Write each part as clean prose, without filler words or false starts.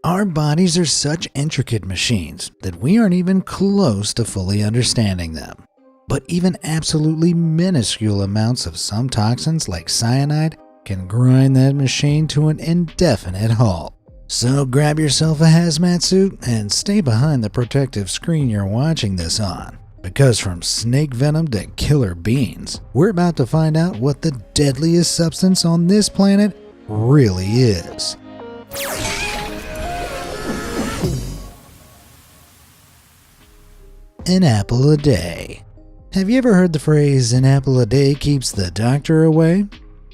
Our bodies are such intricate machines that we aren't even close to fully understanding them. But even absolutely minuscule amounts of some toxins like cyanide can grind that machine to an indefinite halt. So grab yourself a hazmat suit and stay behind the protective screen you're watching this on. Because from snake venom to killer beans, we're about to find out what the deadliest substance on this planet really is. An apple a day. Have you ever heard the phrase, an apple a day keeps the doctor away?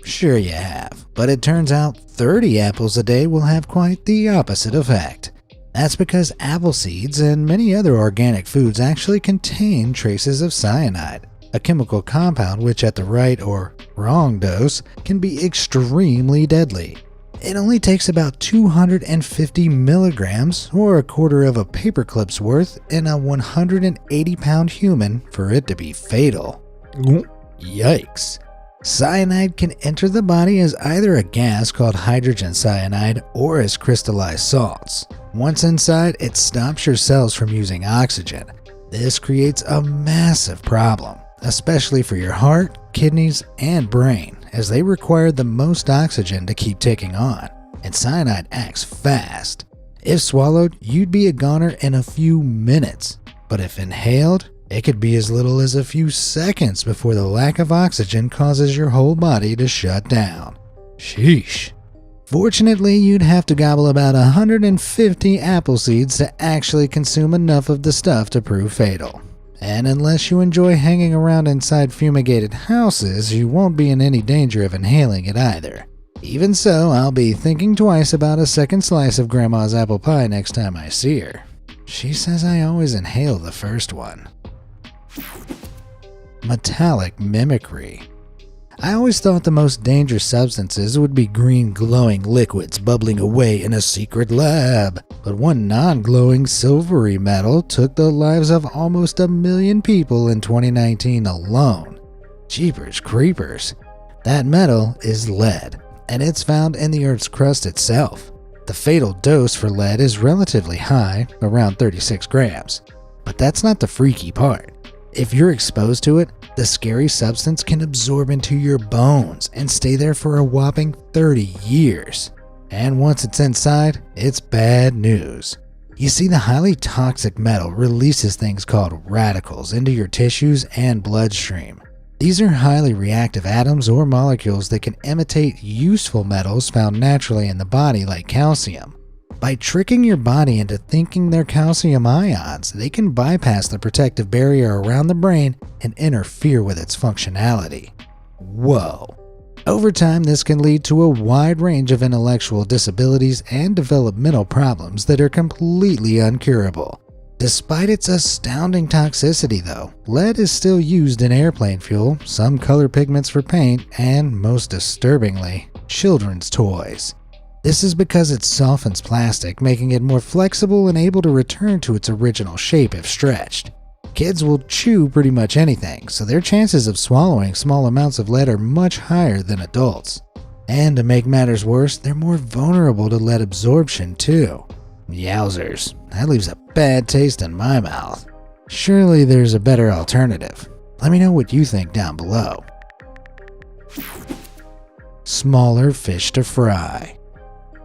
Sure you have, but it turns out 30 apples a day will have quite the opposite effect. That's because apple seeds and many other organic foods actually contain traces of cyanide, a chemical compound which at the right or wrong dose can be extremely deadly. It only takes about 250 milligrams, or a quarter of a paperclip's worth, in a 180-pound human for it to be fatal. Yikes. Cyanide can enter the body as either a gas called hydrogen cyanide or as crystallized salts. Once inside, it stops your cells from using oxygen. This creates a massive problem, especially for your heart, kidneys, and brain, as they require the most oxygen to keep ticking on, and cyanide acts fast. If swallowed, you'd be a goner in a few minutes, but if inhaled, it could be as little as a few seconds before the lack of oxygen causes your whole body to shut down. Sheesh. Fortunately, you'd have to gobble about 150 apple seeds to actually consume enough of the stuff to prove fatal. And unless you enjoy hanging around inside fumigated houses, you won't be in any danger of inhaling it either. Even so, I'll be thinking twice about a second slice of Grandma's apple pie next time I see her. She says I always inhale the first one. Metallic mimicry. I always thought the most dangerous substances would be green glowing liquids bubbling away in a secret lab, but one non-glowing silvery metal took the lives of almost 1 million people in 2019 alone. Jeepers creepers. That metal is lead, and it's found in the Earth's crust itself. The fatal dose for lead is relatively high, around 36 grams. But that's not the freaky part. If you're exposed to it, the scary substance can absorb into your bones and stay there for a whopping 30 years. And once it's inside, it's bad news. You see, the highly toxic metal releases things called radicals into your tissues and bloodstream. These are highly reactive atoms or molecules that can imitate useful metals found naturally in the body like calcium. By tricking your body into thinking they're calcium ions, they can bypass the protective barrier around the brain and interfere with its functionality. Whoa. Over time, this can lead to a wide range of intellectual disabilities and developmental problems that are completely uncurable. Despite its astounding toxicity though, lead is still used in airplane fuel, some color pigments for paint, and most disturbingly, children's toys. This is because it softens plastic, making it more flexible and able to return to its original shape if stretched. Kids will chew pretty much anything, so their chances of swallowing small amounts of lead are much higher than adults. And to make matters worse, they're more vulnerable to lead absorption too. Yowzers, that leaves a bad taste in my mouth. Surely there's a better alternative. Let me know what you think down below. Smaller fish to fry.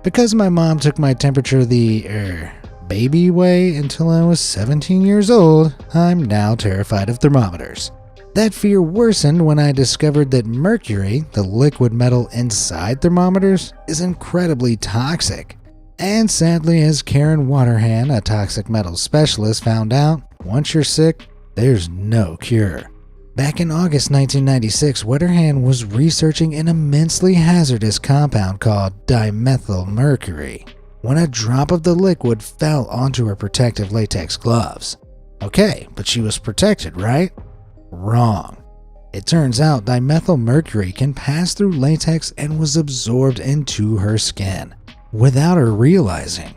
Because my mom took my temperature the, baby way until I was 17 years old, I'm now terrified of thermometers. That fear worsened when I discovered that mercury, the liquid metal inside thermometers, is incredibly toxic. And sadly, as Karen Waterhan, a toxic metals specialist, found out, once you're sick, there's no cure. Back in August 1996, Waterhan was researching an immensely hazardous compound called dimethylmercury when a drop of the liquid fell onto her protective latex gloves. Okay, but she was protected, right? Wrong. It turns out dimethylmercury can pass through latex and was absorbed into her skin without her realizing.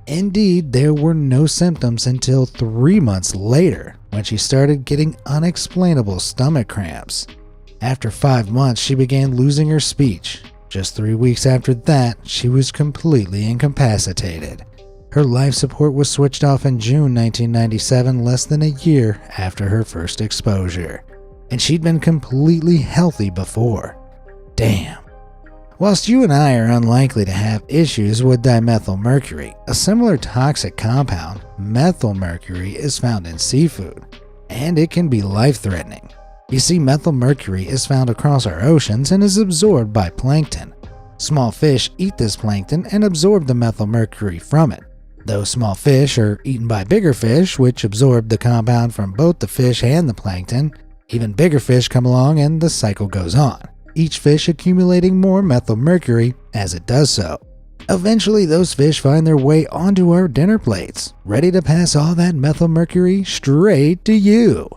Indeed, there were no symptoms until 3 months later when she started getting unexplainable stomach cramps. After 5 months, she began losing her speech. Just 3 weeks after that, she was completely incapacitated. Her life support was switched off in June 1997, less than a year after her first exposure. And she'd been completely healthy before. Damn. Whilst you and I are unlikely to have issues with dimethylmercury, a similar toxic compound, methylmercury, is found in seafood, and it can be life-threatening. You see, methylmercury is found across our oceans and is absorbed by plankton. Small fish eat this plankton and absorb the methylmercury from it. Those small fish are eaten by bigger fish, which absorb the compound from both the fish and the plankton. Even bigger fish come along and the cycle goes on, each fish accumulating more methylmercury as it does so. Eventually, those fish find their way onto our dinner plates, ready to pass all that methylmercury straight to you.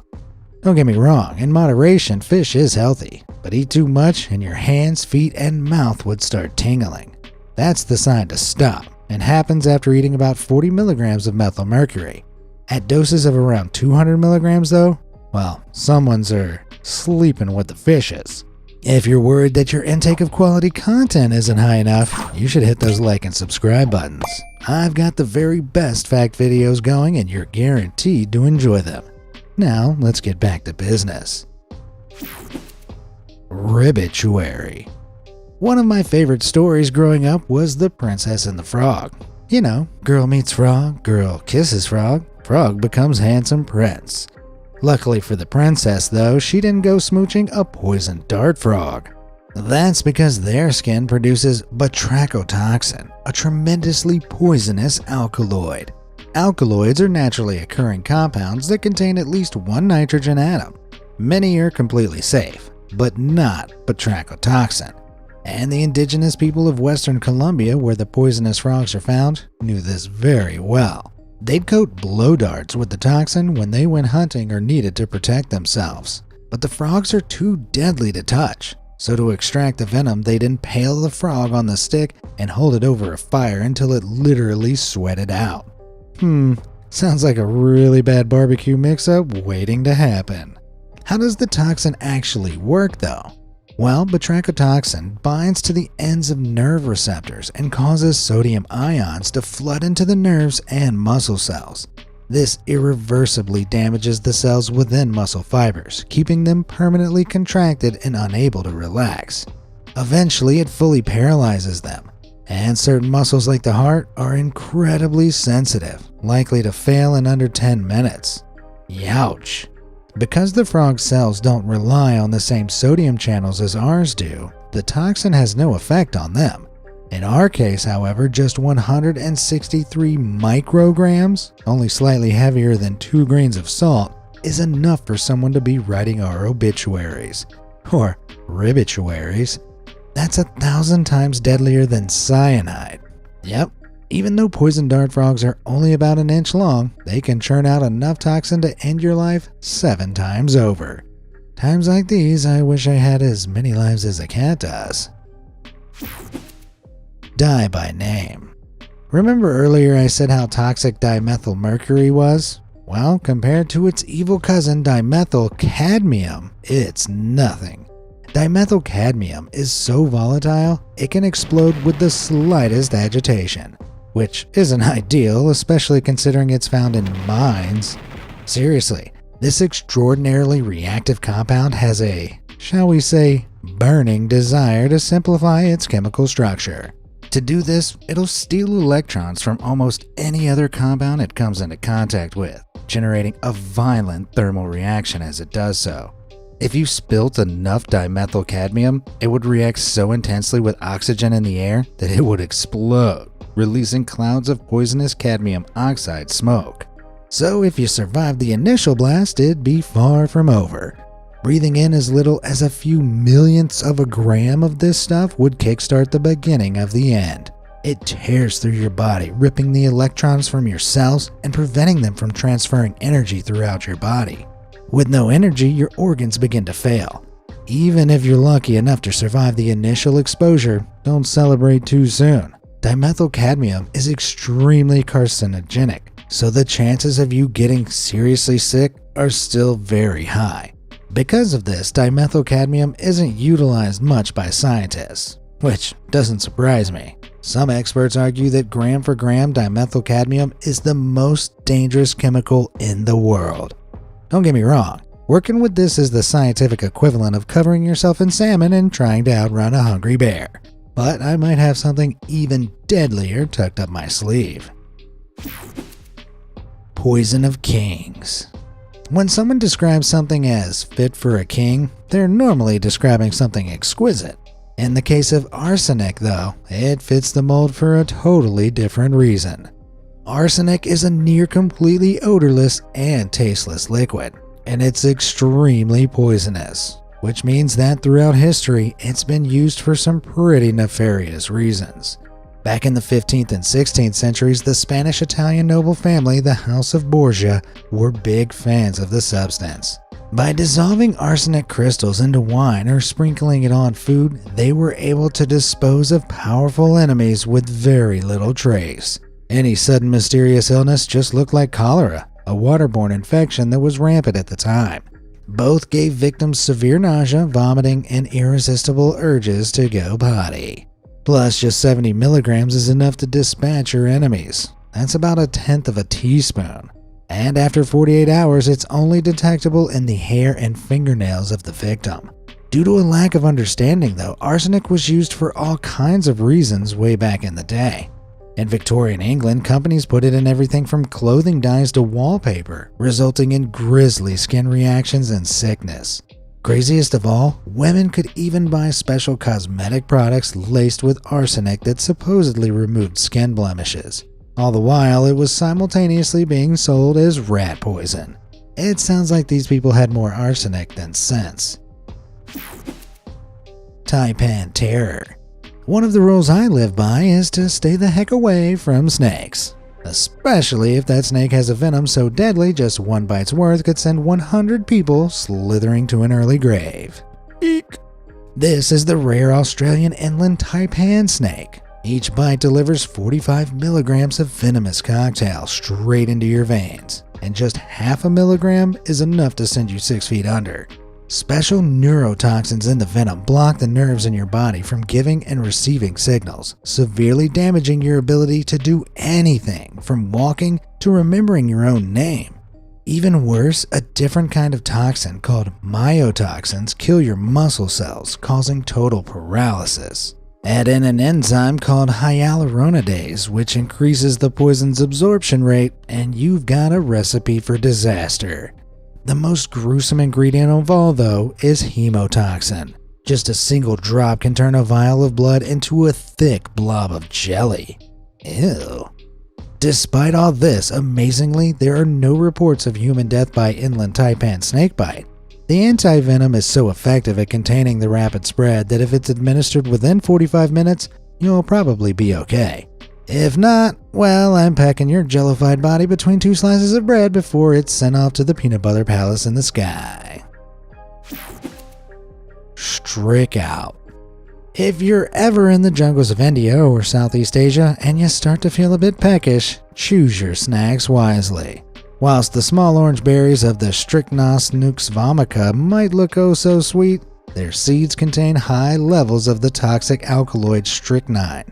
Don't get me wrong, in moderation, fish is healthy, but eat too much and your hands, feet, and mouth would start tingling. That's the sign to stop, and happens after eating about 40 milligrams of methylmercury. At doses of around 200 milligrams though, well, someone's sleeping with the fishes. If you're worried that your intake of quality content isn't high enough, you should hit those like and subscribe buttons. I've got the very best fact videos going and you're guaranteed to enjoy them. Now, let's get back to business. Ribituary. One of my favorite stories growing up was The Princess and the Frog. You know, girl meets frog, girl kisses frog, frog becomes handsome prince. Luckily for the princess though, she didn't go smooching a poisoned dart frog. That's because their skin produces batrachotoxin, a tremendously poisonous alkaloid. Alkaloids are naturally occurring compounds that contain at least one nitrogen atom. Many are completely safe, but not batrachotoxin. And the indigenous people of Western Colombia, where the poisonous frogs are found, knew this very well. They'd coat blow darts with the toxin when they went hunting or needed to protect themselves. But the frogs are too deadly to touch, so to extract the venom, they'd impale the frog on the stick and hold it over a fire until it literally sweated out. Sounds like a really bad barbecue mix-up waiting to happen. How does the toxin actually work though? Well, batrachotoxin binds to the ends of nerve receptors and causes sodium ions to flood into the nerves and muscle cells. This irreversibly damages the cells within muscle fibers, keeping them permanently contracted and unable to relax. Eventually, it fully paralyzes them, and certain muscles like the heart are incredibly sensitive, likely to fail in under 10 minutes. Youch! Because the frog's cells don't rely on the same sodium channels as ours do, the toxin has no effect on them. In our case, however, just 163 micrograms, only slightly heavier than 2 grains of salt, is enough for someone to be writing our obituaries. Or ribituaries. That's 1,000 times deadlier than cyanide. Yep. Even though poison dart frogs are only about an inch long, they can churn out enough toxin to end your life 7 times over. Times like these, I wish I had as many lives as a cat does. Die by name. Remember earlier I said how toxic dimethylmercury was? Well, compared to its evil cousin dimethylcadmium, it's nothing. Dimethylcadmium is so volatile, it can explode with the slightest agitation. Which isn't ideal, especially considering it's found in mines. Seriously, this extraordinarily reactive compound has a, shall we say, burning desire to simplify its chemical structure. To do this, it'll steal electrons from almost any other compound it comes into contact with, generating a violent thermal reaction as it does so. If you spilt enough dimethylcadmium, it would react so intensely with oxygen in the air that it would explode, releasing clouds of poisonous cadmium oxide smoke. So if you survived the initial blast, it'd be far from over. Breathing in as little as a few millionths of a gram of this stuff would kickstart the beginning of the end. It tears through your body, ripping the electrons from your cells and preventing them from transferring energy throughout your body. With no energy, your organs begin to fail. Even if you're lucky enough to survive the initial exposure, don't celebrate too soon. Dimethylcadmium is extremely carcinogenic, so the chances of you getting seriously sick are still very high. Because of this, dimethylcadmium isn't utilized much by scientists, which doesn't surprise me. Some experts argue that gram for gram dimethylcadmium is the most dangerous chemical in the world. Don't get me wrong, working with this is the scientific equivalent of covering yourself in salmon and trying to outrun a hungry bear. But I might have something even deadlier tucked up my sleeve. Poison of kings. When someone describes something as fit for a king, they're normally describing something exquisite. In the case of arsenic, though, it fits the mold for a totally different reason. Arsenic is a near completely odorless and tasteless liquid, and it's extremely poisonous, which means that throughout history, it's been used for some pretty nefarious reasons. Back in the 15th and 16th centuries, the Spanish-Italian noble family, the House of Borgia, were big fans of the substance. By dissolving arsenic crystals into wine or sprinkling it on food, they were able to dispose of powerful enemies with very little trace. Any sudden mysterious illness just looked like cholera, a waterborne infection that was rampant at the time. Both gave victims severe nausea, vomiting, and irresistible urges to go potty. Plus, just 70 milligrams is enough to dispatch your enemies. That's about 1/10 of a teaspoon. And after 48 hours, it's only detectable in the hair and fingernails of the victim. Due to a lack of understanding, though, arsenic was used for all kinds of reasons way back in the day. In Victorian England, companies put it in everything from clothing dyes to wallpaper, resulting in grisly skin reactions and sickness. Craziest of all, women could even buy special cosmetic products laced with arsenic that supposedly removed skin blemishes. All the while, it was simultaneously being sold as rat poison. It sounds like these people had more arsenic than sense. Taipan Terror. One of the rules I live by is to stay the heck away from snakes. Especially if that snake has a venom so deadly just one bite's worth could send 100 people slithering to an early grave. Eek! This is the rare Australian inland taipan snake. Each bite delivers 45 milligrams of venomous cocktail straight into your veins, and just half a milligram is enough to send you 6 feet under. Special neurotoxins in the venom block the nerves in your body from giving and receiving signals, severely damaging your ability to do anything from walking to remembering your own name. Even worse, a different kind of toxin called myotoxins kill your muscle cells, causing total paralysis. Add in an enzyme called hyaluronidase, which increases the poison's absorption rate, and you've got a recipe for disaster. The most gruesome ingredient of all, though, is hemotoxin. Just a single drop can turn a vial of blood into a thick blob of jelly. Ew. Despite all this, amazingly, there are no reports of human death by inland taipan snakebite. The anti-venom is so effective at containing the rapid spread that if it's administered within 45 minutes, you'll probably be okay. If not, well, I'm packing your jellified body between 2 slices of bread before it's sent off to the peanut butter palace in the sky. Strick out. If you're ever in the jungles of India or Southeast Asia and you start to feel a bit peckish, choose your snacks wisely. Whilst the small orange berries of the Strychnos nux vomica might look oh so sweet, their seeds contain high levels of the toxic alkaloid strychnine.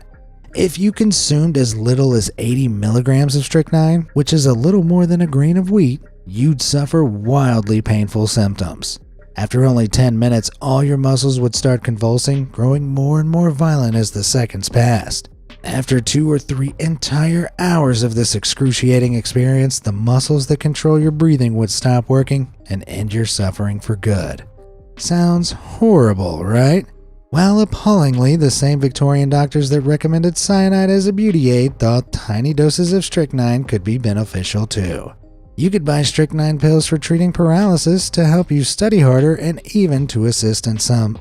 If you consumed as little as 80 milligrams of strychnine, which is a little more than a grain of wheat, you'd suffer wildly painful symptoms. After only 10 minutes, all your muscles would start convulsing, growing more and more violent as the seconds passed. After 2 or 3 entire hours of this excruciating experience, the muscles that control your breathing would stop working and end your suffering for good. Sounds horrible, right? Well, appallingly, the same Victorian doctors that recommended cyanide as a beauty aid thought tiny doses of strychnine could be beneficial too. You could buy strychnine pills for treating paralysis, to help you study harder, and even to assist in some,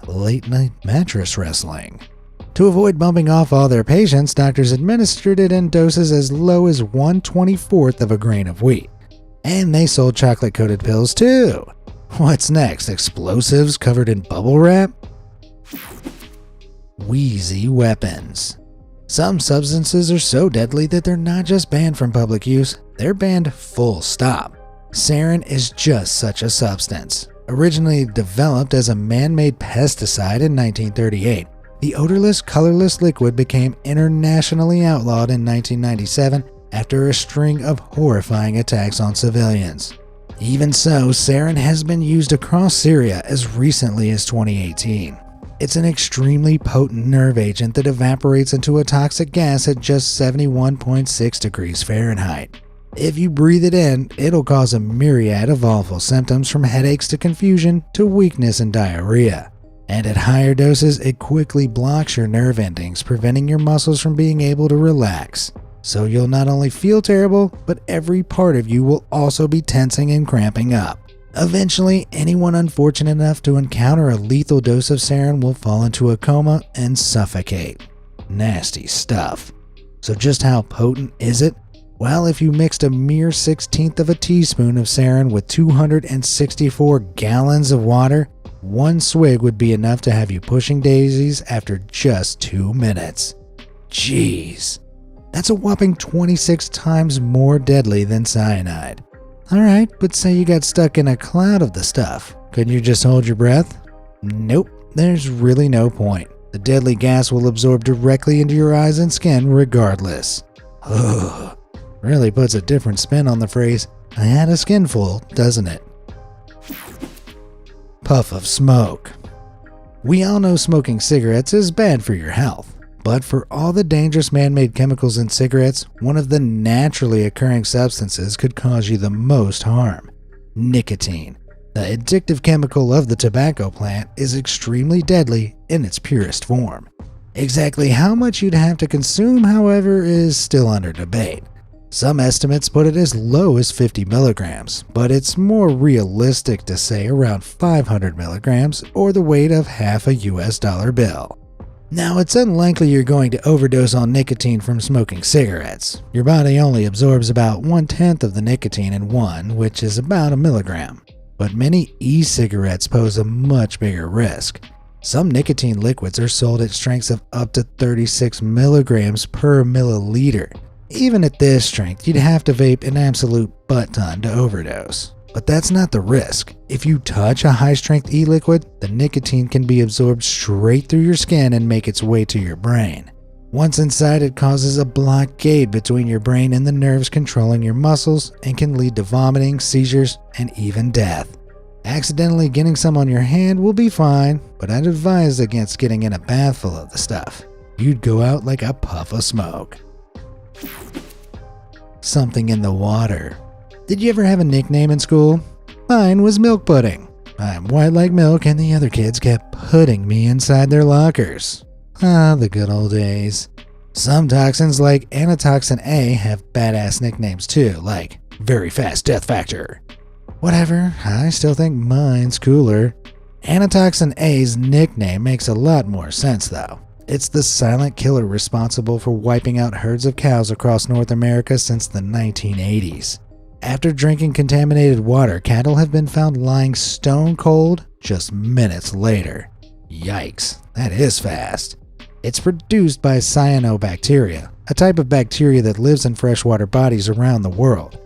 late-night mattress wrestling. To avoid bumping off all their patients, doctors administered it in doses as low as 1/24 of a grain of wheat. And they sold chocolate-coated pills too. What's next? Explosives covered in bubble wrap? Wheezy weapons. Some substances are so deadly that they're not just banned from public use, they're banned full stop. Sarin is just such a substance. Originally developed as a man-made pesticide in 1938, The odorless, colorless liquid became internationally outlawed in 1997 after a string of horrifying attacks on civilians. Even so, sarin has been used across Syria as recently as 2018. It's an extremely potent nerve agent that evaporates into a toxic gas at just 71.6 degrees Fahrenheit. If you breathe it in, it'll cause a myriad of awful symptoms from headaches to confusion to weakness and diarrhea. And at higher doses, it quickly blocks your nerve endings, preventing your muscles from being able to relax. So you'll not only feel terrible, but every part of you will also be tensing and cramping up. Eventually, anyone unfortunate enough to encounter a lethal dose of sarin will fall into a coma and suffocate. Nasty stuff. So just how potent is it? Well, if you mixed a mere 1/16 of a teaspoon of sarin with 264 gallons of water, one swig would be enough to have you pushing daisies after just 2 minutes. Jeez. That's a whopping 26 times more deadly than cyanide. Alright, but say you got stuck in a cloud of the stuff. Couldn't you just hold your breath? Nope, there's really no point. The deadly gas will absorb directly into your eyes and skin regardless. Ugh, really puts a different spin on the phrase, I had a skinful, doesn't it? Puff of smoke. We all know smoking cigarettes is bad for your health. But for all the dangerous man-made chemicals in cigarettes, one of the naturally occurring substances could cause you the most harm. Nicotine, the addictive chemical of the tobacco plant, is extremely deadly in its purest form. Exactly how much you'd have to consume, however, is still under debate. Some estimates put it as low as 50 milligrams, but it's more realistic to say around 500 milligrams or the weight of half a US dollar bill. Now, it's unlikely you're going to overdose on nicotine from smoking cigarettes. Your body only absorbs about 1/10 of the nicotine in one, which is about a milligram. But many e-cigarettes pose a much bigger risk. Some nicotine liquids are sold at strengths of up to 36 milligrams per milliliter. Even at this strength, you'd have to vape an absolute butt ton to overdose. But that's not the risk. If you touch a high-strength e-liquid, the nicotine can be absorbed straight through your skin and make its way to your brain. Once inside, it causes a blockade between your brain and the nerves controlling your muscles and can lead to vomiting, seizures, and even death. Accidentally getting some on your hand will be fine, but I'd advise against getting in a bath full of the stuff. You'd go out like a puff of smoke. Something in the water. Did you ever have a nickname in school? Mine was Milk Pudding. I'm white like milk and the other kids kept putting me inside their lockers. Ah, the good old days. Some toxins like antitoxin A have badass nicknames too, like Very Fast Death Factor. Whatever, I still think mine's cooler. Antitoxin A's nickname makes a lot more sense though. It's the silent killer responsible for wiping out herds of cows across North America since the 1980s. After drinking contaminated water, cattle have been found lying stone cold just minutes later. Yikes, that is fast. It's produced by cyanobacteria, a type of bacteria that lives in freshwater bodies around the world.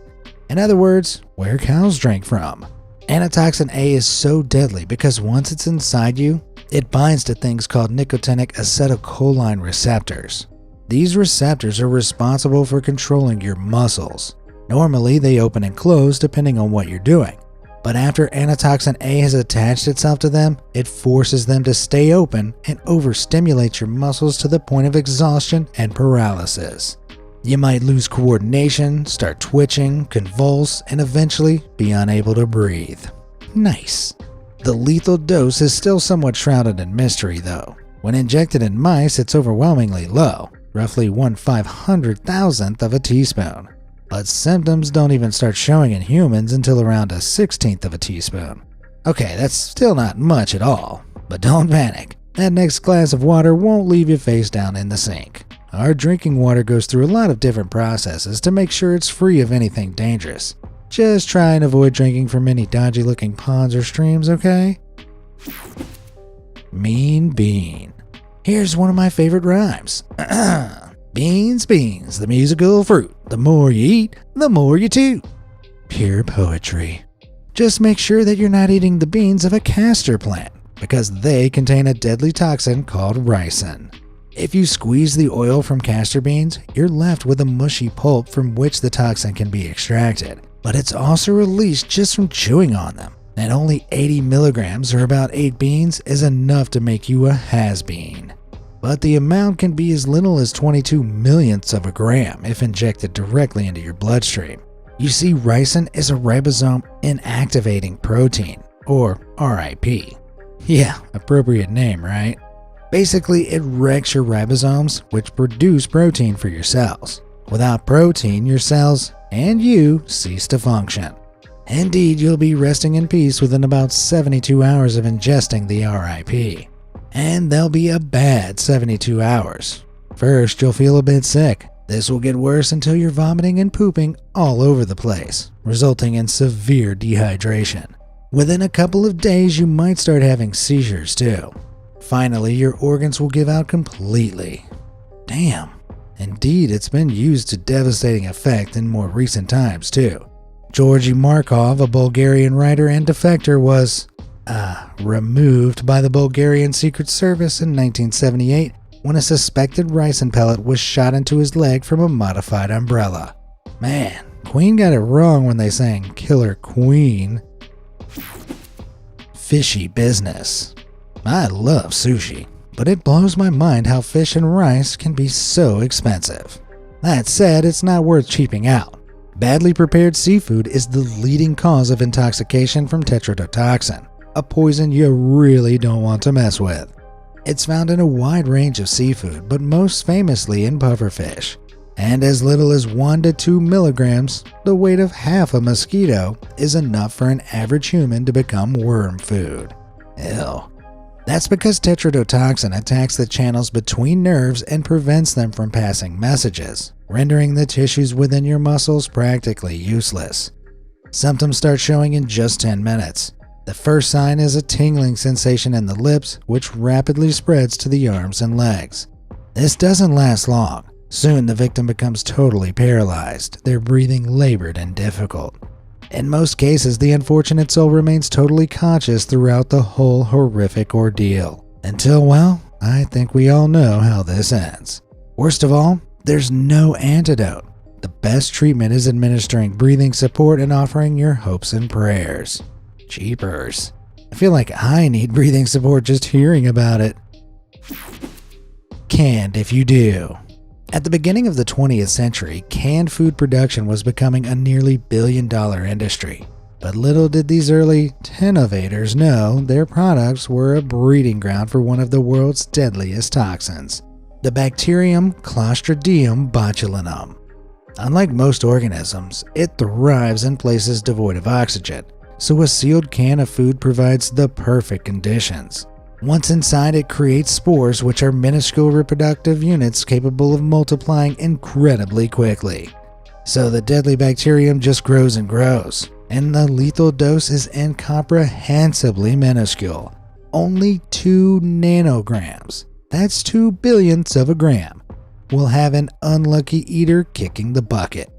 In other words, where cows drink from. Antitoxin A is so deadly because once it's inside you, it binds to things called nicotinic acetylcholine receptors. These receptors are responsible for controlling your muscles. Normally, they open and close depending on what you're doing. But after antitoxin A has attached itself to them, it forces them to stay open and overstimulates your muscles to the point of exhaustion and paralysis. You might lose coordination, start twitching, convulse, and eventually be unable to breathe. Nice. The lethal dose is still somewhat shrouded in mystery though. When injected in mice, it's overwhelmingly low, roughly 1/500,000th of a teaspoon. But symptoms don't even start showing in humans until around a 1/16th of a teaspoon. Okay, that's still not much at all, but don't panic. That next glass of water won't leave you face down in the sink. Our drinking water goes through a lot of different processes to make sure it's free of anything dangerous. Just try and avoid drinking from any dodgy looking ponds or streams, okay? Mean bean. Here's one of my favorite rhymes. Beans, beans, the musical fruit. The more you eat, the more you toot. Pure poetry. Just make sure that you're not eating the beans of a castor plant. because they contain a deadly toxin called ricin. If you squeeze the oil from castor beans, you're left with a mushy pulp from which the toxin can be extracted, but it's also released just from chewing on them. And only 80 milligrams, or about 8 beans, is enough to make you a has-been. But the amount can be as little as 22 millionths of a gram if injected directly into your bloodstream. You see, ricin is a ribosome inactivating protein, or RIP. Yeah, appropriate name, right? Basically, it wrecks your ribosomes, which produce protein for your cells. Without protein, your cells and you cease to function. Indeed, you'll be resting in peace within about 72 hours of ingesting the RIP. And they'll be a bad 72 hours. First, you'll feel a bit sick. This will get worse until you're vomiting and pooping all over the place, resulting in severe dehydration. Within a couple of days, you might start having seizures too. Finally, your organs will give out completely. Damn. Indeed, it's been used to devastating effect in more recent times too. Georgy Markov, a Bulgarian writer and defector, was removed by the Bulgarian Secret Service in 1978 when a suspected ricin pellet was shot into his leg from a modified umbrella. Man, Queen got it wrong when they sang Killer Queen. Fishy business. I love sushi, but it blows my mind how fish and rice can be so expensive. That said, it's not worth cheaping out. Badly prepared seafood is the leading cause of intoxication from tetrodotoxin, a poison you really don't want to mess with. It's found in a wide range of seafood, but most famously in pufferfish. And as little as 1 to 2 milligrams, the weight of half a mosquito, is enough for an average human to become worm food. Ew. That's because tetrodotoxin attacks the channels between nerves and prevents them from passing messages, rendering the tissues within your muscles practically useless. Symptoms start showing in just 10 minutes. The first sign is a tingling sensation in the lips, which rapidly spreads to the arms and legs. This doesn't last long. Soon the victim becomes totally paralyzed, their breathing labored and difficult. In most cases, the unfortunate soul remains totally conscious throughout the whole horrific ordeal. Until, well, I think we all know how this ends. Worst of all, there's no antidote. The best treatment is administering breathing support and offering your hopes and prayers. Jeepers. I feel like I need breathing support just hearing about it. Canned if you do. At the beginning of the 20th century, canned food production was becoming a nearly billion-dollar industry. But little did these early innovators know their products were a breeding ground for one of the world's deadliest toxins, the bacterium Clostridium botulinum. Unlike most organisms, it thrives in places devoid of oxygen, so a sealed can of food provides the perfect conditions. Once inside, it creates spores, which are minuscule reproductive units capable of multiplying incredibly quickly. So the deadly bacterium just grows and grows, and the lethal dose is incomprehensibly minuscule. Only 2 nanograms, that's 2 billionths of a gram, will have an unlucky eater kicking the bucket.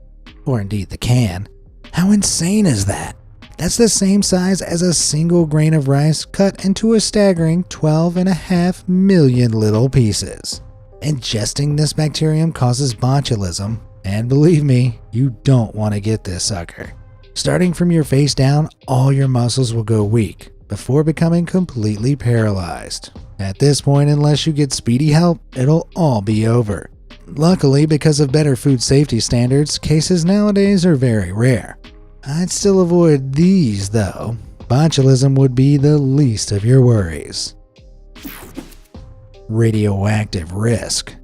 Or indeed the can. How insane is that? That's the same size as a single grain of rice cut into a staggering 12.5 million little pieces. Ingesting this bacterium causes botulism, and believe me, you don't want to get this sucker. Starting from your face down, all your muscles will go weak, before becoming completely paralyzed. At this point, unless you get speedy help, it'll all be over. Luckily, because of better food safety standards, cases nowadays are very rare. I'd still avoid these though. Botulism would be the least of your worries. Radioactive risk.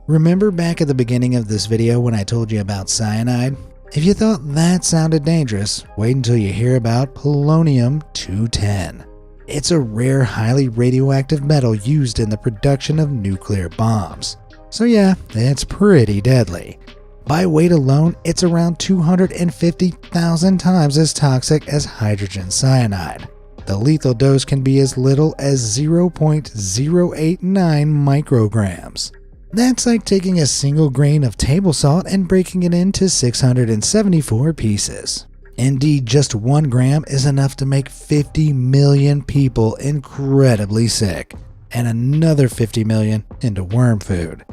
Remember back at the beginning of this video when I told you about cyanide? If you thought that sounded dangerous, wait until you hear about polonium-210. It's a rare, highly radioactive metal used in the production of nuclear bombs. So yeah, it's pretty deadly. By weight alone, it's around 250,000 times as toxic as hydrogen cyanide. The lethal dose can be as little as 0.089 micrograms. That's like taking a single grain of table salt and breaking it into 674 pieces. Indeed, just 1 gram is enough to make 50 million people incredibly sick, and another 50 million into worm food.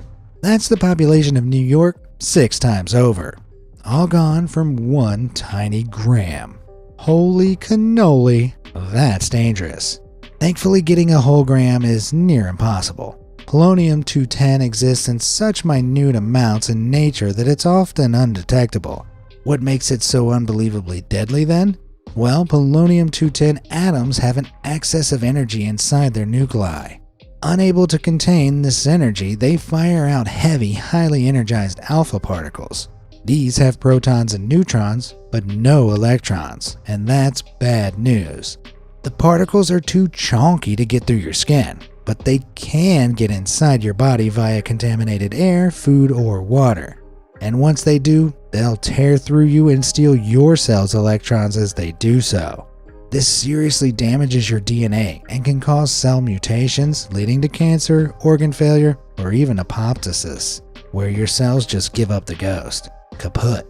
That's the population of New York 6 times over. All gone from 1 tiny gram. Holy cannoli, that's dangerous. Thankfully, getting a whole gram is near impossible. Polonium-210 exists in such minute amounts in nature that it's often undetectable. What makes it so unbelievably deadly then? Well, polonium-210 atoms have an excess of energy inside their nuclei. Unable to contain this energy, they fire out heavy, highly energized alpha particles. These have protons and neutrons, but no electrons, and that's bad news. The particles are too chonky to get through your skin, but they can get inside your body via contaminated air, food, or water. And once they do, they'll tear through you and steal your cells' electrons as they do so. This seriously damages your DNA and can cause cell mutations, leading to cancer, organ failure, or even apoptosis, where your cells just give up the ghost. Kaput.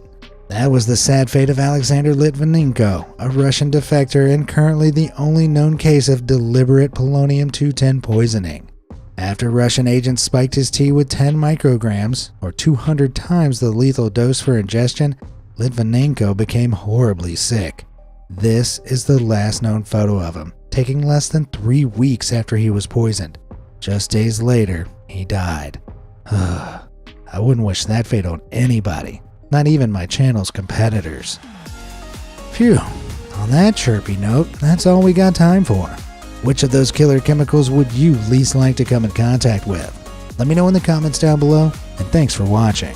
That was the sad fate of Alexander Litvinenko, a Russian defector and currently the only known case of deliberate polonium-210 poisoning. After Russian agents spiked his tea with 10 micrograms, or 200 times the lethal dose for ingestion, Litvinenko became horribly sick. This is the last known photo of him, taken less than 3 weeks after he was poisoned. Just days later, he died. I wouldn't wish that fate on anybody, not even my channel's competitors. Phew, on that chirpy note, that's all we got time for. Which of those killer chemicals would you least like to come in contact with? Let me know in the comments down below, and thanks for watching.